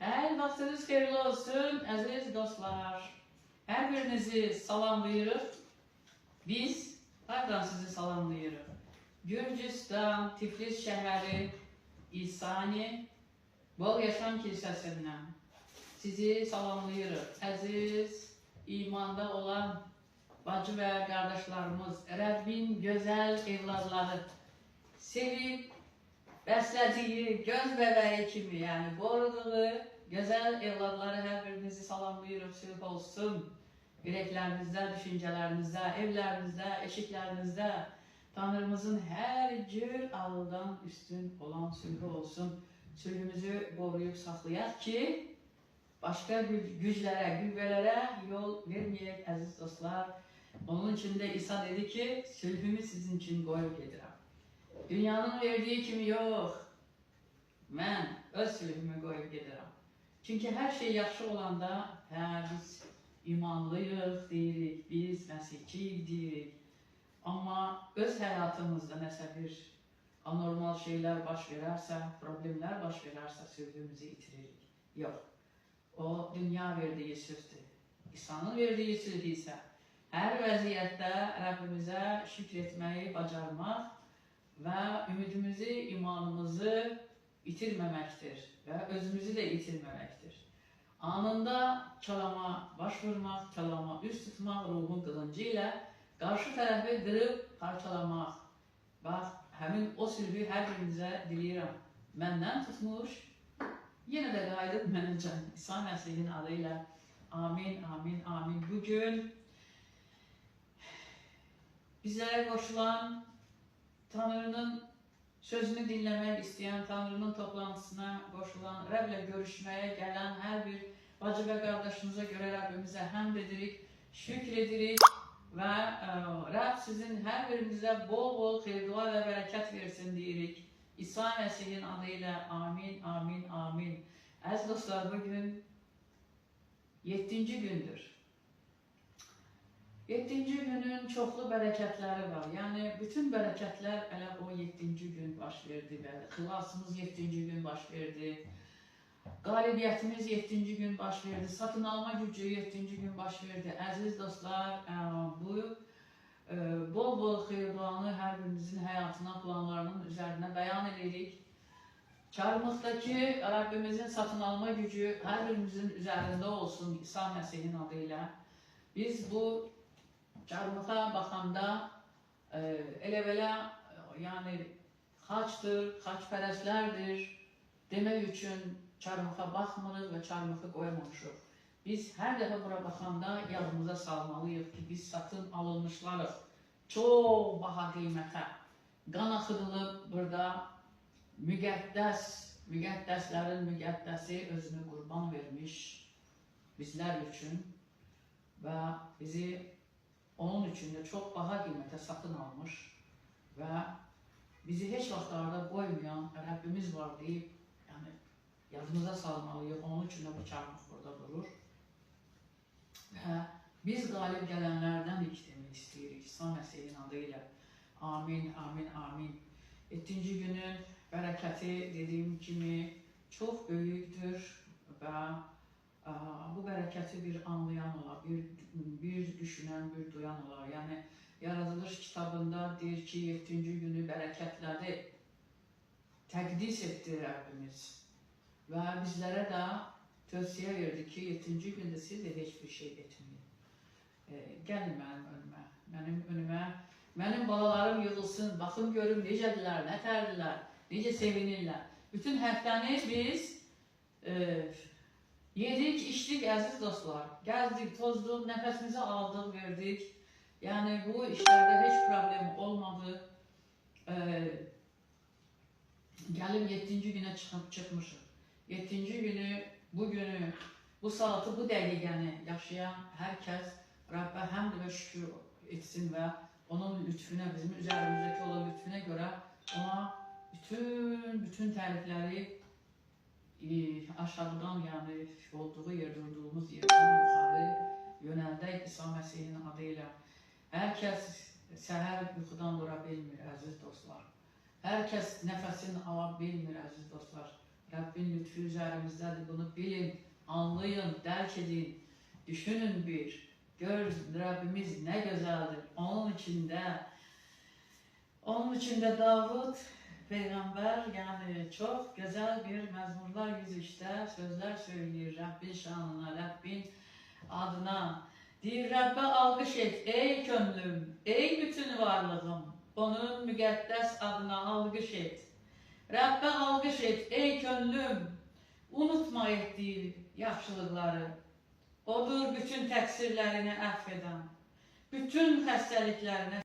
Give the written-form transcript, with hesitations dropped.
Hər vaxtınız xeyirli olsun, əziz dostlar. Hər birinizi salamlayırıq. Biz hardan sizi salamlayırıq? Gürcüstan, Tiflis şəhəri, İsani, Bol Yaşam Kilsəsindən sizi salamlayırıq. Əziz, imanda olan bacı və qardaşlarımız, Rəbbin gözəl evladları, sevib, bəslədiyi, göz bəbəyi kimi, yəni qoruduğu gözəl evladları hər birinizi salamlayırıq, sülh olsun. Ürəklərinizdə, düşüncələrinizdə, evlərinizdə, eşiklərinizdə Tanrımızın hər cür ağıldan üstün olan sülhü olsun. Sülhümüzü qoruyub saxlayaq ki, başqa güclərə, qüvvələrə yol verməyək, əziz dostlar. Onun için de İsa dedi ki, sülhümü sizin için qoyub gedirəm. Dünyanın verdiği kimi yox, mən öz sülhümü qoyub gedirəm. Çünki hər şey yaxşı olanda, biz imanlıyıq deyirik, biz Məsihçiyik deyirik. Amma öz həyatımızda nəsə bir anormal şeylər baş verərsə, problemlər baş verərsə, sülhümüzü itiririk. Yox, o dünya verdiği sülhdür. İsa'nın verdiği sülh isə hər vəziyyətdə Rəbbimizə şükr etməyi bacarmaq və ümidimizi, imanımızı itirməməkdir və özümüzü də itirməməkdir. Anında çalama baş vurmaq, çalama üst tutmaq ruhun qılıncı ilə qarşı tərəfi qırıb parçalamaq. Bax, həmin o sülhü hər birinizə diləyirəm. Məndən tutmuş, yenə də qayıdıb mənə can. İsa Məsihin adı ilə amin, amin, amin. Bugün bizlərə qoşulan, Tanrının sözünü dinləmək istəyən, Tanrının toplantısına qoşulan, Rəblə görüşməyə gələn hər bir bacı və qardaşımıza görə Rəbbimizə həmd edirik, şükr edirik və Rəbb sizin hər birinizə bol-bol xeyir-dua və bərəkət versin deyirik. İsa Məsihin adı ilə amin, amin, amin. Əziz dostlar, bugün 7-ci gündür. 7-ci günün çoxlu bərəkətləri var. Yəni, bütün bərəkətlər elə o 7-ci gün baş verdi. Xilasımız 7-ci gün baş verdi. Qalibiyyətimiz 7-ci gün baş verdi. Satın alma gücü 7-ci gün baş verdi. Əziz dostlar, bu bol-bol xeyir-duanı hər birinizin həyatına, planlarının üzərinə bəyan edirik. Çarmıqdakı Rəbbimizin satın alma gücü hər birimizin üzərində olsun İsa Məsihin adı ilə. Biz bu çarmıxa baxanda elə-belə yəni xaçdır, xaçpərəslərdir demək üçün çarmıxa baxmırıq və çarmıxı qoymamışıq. Biz hər dəfə bura baxanda yadımıza salmalıyıq ki, biz satın alınmışlarıq. Çox baha qiymətə qan axıdılıb burada müqəddəslərin müqəddəsi özünü qurban vermiş bizlər üçün və bizi onun üçün də çox baha qiymətə satın almış və bizi heç vaxtlarda qoymayan Rəbbimiz var deyib, yəni yadımıza salmalıyıq, onun üçün də bu çarmıq burada durur. Və biz qalib gələnlərdəndik demək istəyirik, İsa Məsihin adı ilə. Amin, amin, amin. 7-ci günün bərəkəti dediyim kimi çox böyükdür və bu bərəkəti bir anlayan olar, bir düşünən, bir duyan olar. Yəni, Yaradılış kitabında deyir ki, 7-ci günü bərəkətləri təqdis etdi Rəbbimiz və bizlərə də tövsiyə verdi ki, 7-ci gündə siz də heç bir şey etməyin. Gəlin mənim önümə, mənim balalarım yığılsın, baxım görüm necədirlər, nətərdirlər, necə sevinirlər. Bütün həftəni biz yedik, içdik əziz dostlar, gəzdik, tozduq, nəfəsimizi aldıq, verdik. Yəni bu işlərdə heç problem olmadı. Gəlib 7-ci günə çıxmışıq. 7-ci günü, bu günü, bu saatı, bu dəqiqəni yaşayan hər kəs Rəbbə həmd və şükür etsin və onun lütfüne, bizim üzərimizdəki olan lütfüne görə ona bütün tərifləri aşağıdan, yəni olduğu yer, durduğumuz yerdən yuxarı yönəldək İsa Məsihin adı ilə. Hər kəs səhər yuxudan dura bilmir, əziz dostlar. Hər kəs nəfəsini ala bilmir, əziz dostlar. Rabbin lütfu üzerimizdədir. Bunu bilin, anlayın, dərk edin, düşünün bir. Gör Rabbimiz nə gözəldir. Onun içində Davud Peygamber, yani çok güzel bir mezmurlar 103'te sözler söylüyor Rabbin şanına, Rabbin adına. Deyir Rabbe alqış et ey könlüm, ey bütün varlığım, onun müqəddəs adına alqış et. Rabbe alqış et ey könlüm, unutma etdiği yaxşılıqları. Odur bütün təqsirlərini əff edən, bütün xəstəliklərini